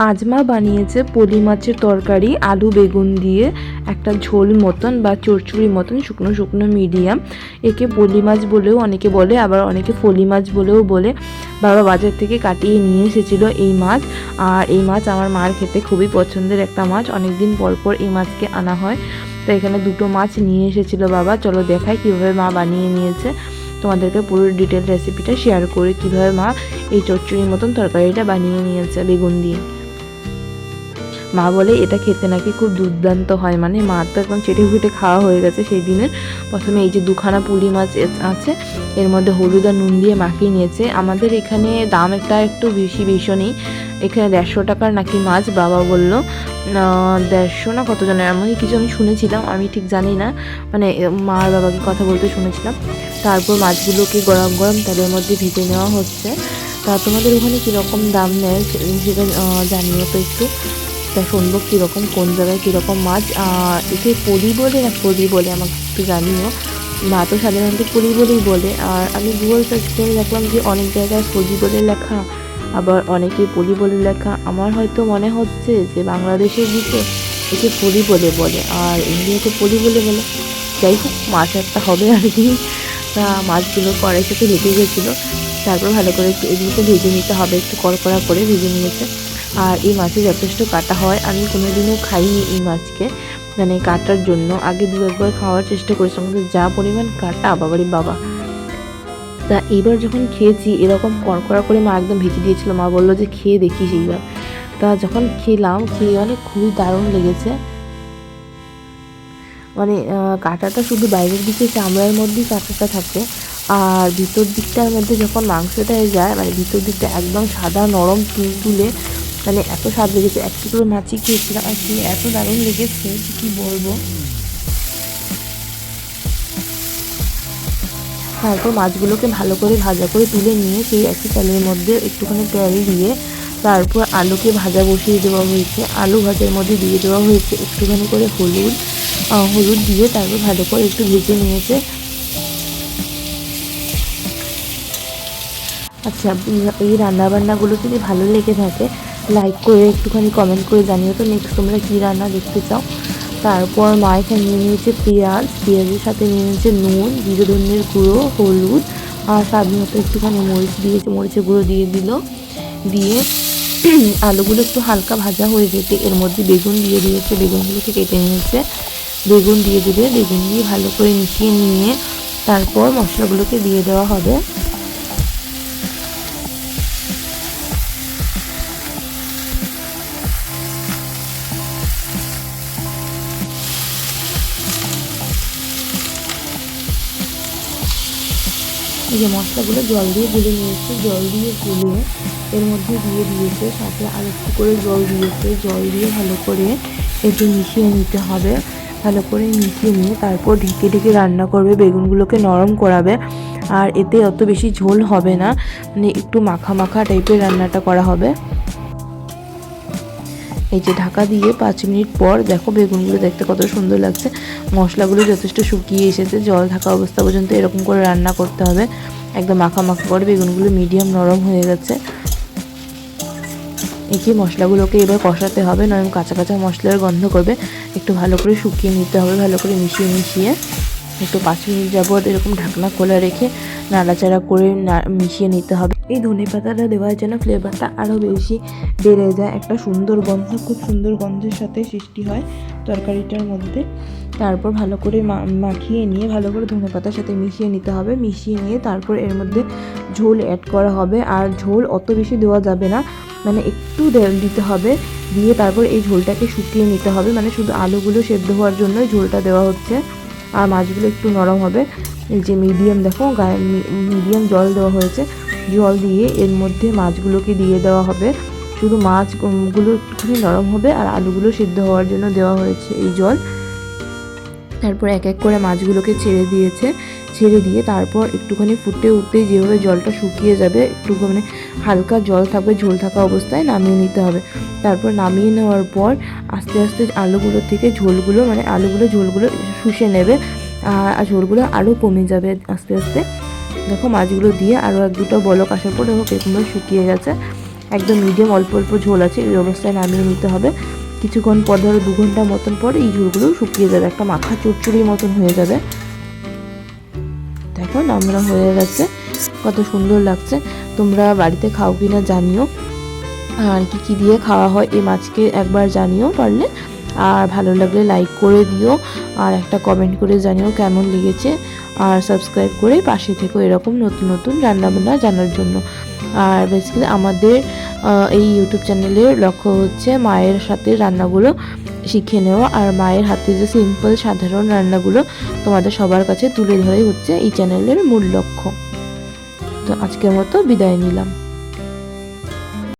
আজ মা বানিয়েছে পলি মাছের তরকারি আলু বেগুন দিয়ে একটা ঝোল মতন বা চচ্চড়ি মতন শুকনো শুকনো মিডিয়াম। একে পলি মাছ বলেও অনেকে বলে, আবার অনেকে ফলি মাছ বলেও বলে। বাবা বাজার থেকে কাটিয়ে নিয়ে এসেছিল এই মাছ। আর এই মাছ আমার মার খেতে খুবই পছন্দের একটা মাছ, অনেকদিন পর পর এই মাছকে আনা হয়। তো এখানে দুটো মাছ নিয়ে এসেছিল বাবা। চলো দেখাই কীভাবে মা বানিয়ে নিয়েছে, তোমাদেরকে পুরো ডিটেল রেসিপিটা শেয়ার করে কীভাবে মা এই চচ্চড়ির মতন তরকারিটা বানিয়ে নিয়েছে বেগুন দিয়ে। মা বলে এটা খেতে নাকি খুব দুর্দান্ত হয়, মানে মা তো একদম চেটে ফুটে খাওয়া হয়ে গেছে সেই দিনের। প্রথমে এই যে দুখানা পুলি মাছ আছে, এর মধ্যে হলুদ আর নুন দিয়ে মাখিয়ে নিয়েছে। আমাদের এখানে দাম একটু ভীষণই, এখানে 150 টাকার নাকি মাছ বাবা বলল, 150 না কত জনের এমনই কিছু আমি শুনেছিলাম, আমি ঠিক জানি না, মানে মা আর বাবাকে কথা বলতে শুনেছিলাম। তারপর মাছগুলোকে গরম গরম তেলের মধ্যে ভেজে নেওয়া হচ্ছে। তা তোমাদের ওখানে কীরকম দাম নেয় সেটা জানিও তো একটু, তা শুনবো কীরকম কোন জায়গায় কীরকম মাছ। একে পলি বলে না পলি বলে আমাকে একটু জানিও। মা তো সাধারণত পলি বলেই বলে, আর আমি গুগল সার্চ করে দেখলাম যে অনেক জায়গায় পলি বলে লেখা, আবার অনেকে পলি বলে লেখা। আমার হয়তো মনে হচ্ছে যে বাংলাদেশের দিকে একে পলি বলে বলে আর ইন্ডিয়াতে পলি বলে বলে। যাই হোক, মাছ একটা হবে আর কি। তা মাছগুলো কড়াই সাথে ভেজে গেছিলো, তারপর ভালো করে একটু এগুলোকে ভেজে নিতে হবে, একটু কড়কড়া করে ভেজে নিয়েছে। আর এই মাছে যথেষ্ট কাটা হয়, আমি কোনোদিনও খাইনি এই মাছকে, মানে কাটার জন্য আগে দু একবার খাওয়ার চেষ্টা করেছিলাম, কিন্তু যা পরিমাণ কাটা বাবারি বাবা। তা এইবার যখন খেয়েছি এরকম কড়কড়া করে মা একদম ভেজে দিয়েছিল, মা বললো যে খেয়ে দেখিস এইবার। তা যখন খেলাম, খেয়ে মানে খুবই দারুণ লেগেছে। মানে কাঁটাটা শুধু বাইরের দিকে চামড়ার মধ্যেই কাঁটাটা থাকে, আর ভিতর দিকটার মধ্যে যখন মাংসটায় যায়, মানে ভিতর দিকটা একদম সাদা নরম তুলে, মানে এত স্বাদ লেগেছে। এক টুকরো মাছই খেয়েছিলাম আর কি এত দারুণ লেগেছে কী বলবো। তারপর মাছগুলোকে ভালো করে ভাজা করে তুলে নিয়ে সেই একই তেলের মধ্যে একটুখানি তেল দিয়ে তারপর আলুকে ভাজা বসিয়ে দেওয়া হয়েছে। আলু ভাজার মধ্যে দিয়ে দেওয়া হয়েছে একটুখানি করে হলুদ দিয়ে তারপর ভালো করে একটু ভেজে নিয়েছে। আচ্ছা, এই রান্নাবান্নাগুলো যদি ভালো লেগে থাকে লাইক করে একটুখানি কমেন্ট করে জানিও তো নেক্সট তোমরা কী রান্না দেখতে চাও। তারপর মা এখানে নিয়ে নিয়েছে পেঁয়াজের সাথে নিয়ে নিয়েছে নুন, জিরে ধনের গুঁড়ো, হলুদ আর স্বাদ মতো একটুখানি মরিচ দিয়েছে, মরিচের গুঁড়ো দিয়ে আলুগুলো একটু হালকা ভাজা হয়ে যেতে এর মধ্যে বেগুন দিয়ে দিয়েছে, বেগুনগুলোকে কেটে নিয়েছে। বেগুন দিয়ে দেবে, বেগুন দিয়ে ভালো করে মিশিয়ে নিয়ে তারপর মশলাগুলোকে দিয়ে দেওয়া হবে। এই যে মশলাগুলো জল দিয়ে গুলে নিয়েছে, জল দিয়ে গুলিয়ে এর মধ্যে দিয়ে দিয়েছে, সাথে আর একটু করে জল দিয়েছে। জল দিয়ে ভালো করে একটু মিশিয়ে নিতে হবে। ভালো করে মিশিয়ে নিয়ে তারপর ঢেকে ঢেকে রান্না করবে, বেগুনগুলোকে নরম করাবে। আর এতে অত বেশি ঝোল হবে না, মানে একটু মাখা মাখা টাইপের রান্নাটা করা হবে। এই যে ঢাকা দিয়ে 5 মিনিট পর দেখো বেগুনগুলো দেখতে কত সুন্দর লাগছে, মশলাগুলো যথেষ্ট শুকিয়ে এসেছে। জল থাকা অবস্থা পর্যন্ত এরকম করে রান্না করতে হবে, একদম মাখা মাখা করে। বেগুনগুলো মিডিয়াম নরম হয়ে গেছে। এই মশলাগুলোকে এবার কষাতে হবে, নরম কাঁচা কাঁচা মশলার গন্ধ করবে। একটু ভালো করে শুকিয়ে নিতে হবে, ভালো করে মিশিয়ে একটু 5 মিনিট যাবত এরকম ঢাকনা খোলা রেখে নাড়াচাড়া করে মিশিয়ে নিতে হবে। এই ধনেপাতাটা দেওয়ার জন্য ফ্লেভারটা আরও বেশি বেড়ে যায়, একটা সুন্দর গন্ধ, খুব সুন্দর গন্ধের সাথে সৃষ্টি হয় তরকারিটার মধ্যে। তারপর ভালো করে মাখিয়ে নিয়ে ভালো করে ধনেপাতার সাথে মিশিয়ে নিতে হবে। মিশিয়ে নিয়ে তারপর এর মধ্যে ঝোল অ্যাড করা হবে, আর ঝোল অত বেশি দেওয়া যাবে না, মানে একটু দিতে হবে। দিয়ে তারপর এই ঝোলটাকে শুকিয়ে নিতে হবে, মানে শুধু আলুগুলো সেদ্ধ হওয়ার জন্যই ঝোলটা দেওয়া হচ্ছে। আর মাছগুলো একটু নরম হবে। এই যে মিডিয়াম দেখো গায়ে মিডিয়াম জল দেওয়া হয়েছে, জল দিয়ে এর মধ্যে মাছগুলোকে দিয়ে দেওয়া হবে। শুধু মাছগুলো একটুখানি নরম হবে আর আলুগুলো সিদ্ধ হওয়ার জন্য দেওয়া হয়েছে এই জল। তারপর এক এক করে মাছগুলোকে ছেড়ে দিয়ে তারপর একটুখানি ফুটে উঠতেই যেভাবে জলটা শুকিয়ে যাবে, একটু মানে হালকা জল থাকবে, ঝোল থাকা অবস্থায় নামিয়ে নিতে হবে। তারপর নামিয়ে নেওয়ার পর আস্তে আস্তে আলুগুলো থেকে ঝোলগুলো ঝোলগুলো শুষে নেবে, আর ঝোলগুলো আরও কমে যাবে আস্তে আস্তে। দেখো মাছগুলো দিয়ে আরও 1-2টা বলক আসার পর দেখো বেগুনগুলো শুকিয়ে গেছে। একদম মিডিয়াম অল্প অল্প ঝোল আছে, এই অবস্থায় নামিয়ে নিতে হবে। কিছুক্ষণ পর ধরো 2 ঘন্টা মতন পর এই ঝোলগুলো শুকিয়ে যাবে, একটা মাখা চচ্চড়ির মতন হয়ে যাবে। দেখো নামরা হয়ে গেছে, কত সুন্দর লাগছে। তোমরা বাড়িতে খাও কিনা জানিও, আর কি দিয়ে খাওয়া হয় এই মাছকে একবার জানিও পারলে। আর ভালো লাগলে লাইক করে দিও, আর একটা কমেন্ট করে জানিও কেমন লেগেছে। আর সাবস্ক্রাইব করে পাশে থেকো এরকম নতুন নতুন রান্নাবান্না জানার জন্য। আর বেসিক্যালি আমাদের এই ইউটিউব চ্যানেলের লক্ষ্য হচ্ছে মায়ের সাথে রান্নাগুলো শিখে নেওয়া, আর মায়ের হাতে যে সিম্পল সাধারণ রান্নাগুলো তোমাদের সবার কাছে তুলে ধরে হচ্ছে এই চ্যানেলের মূল লক্ষ্য। তো আজকের মতো বিদায় নিলাম।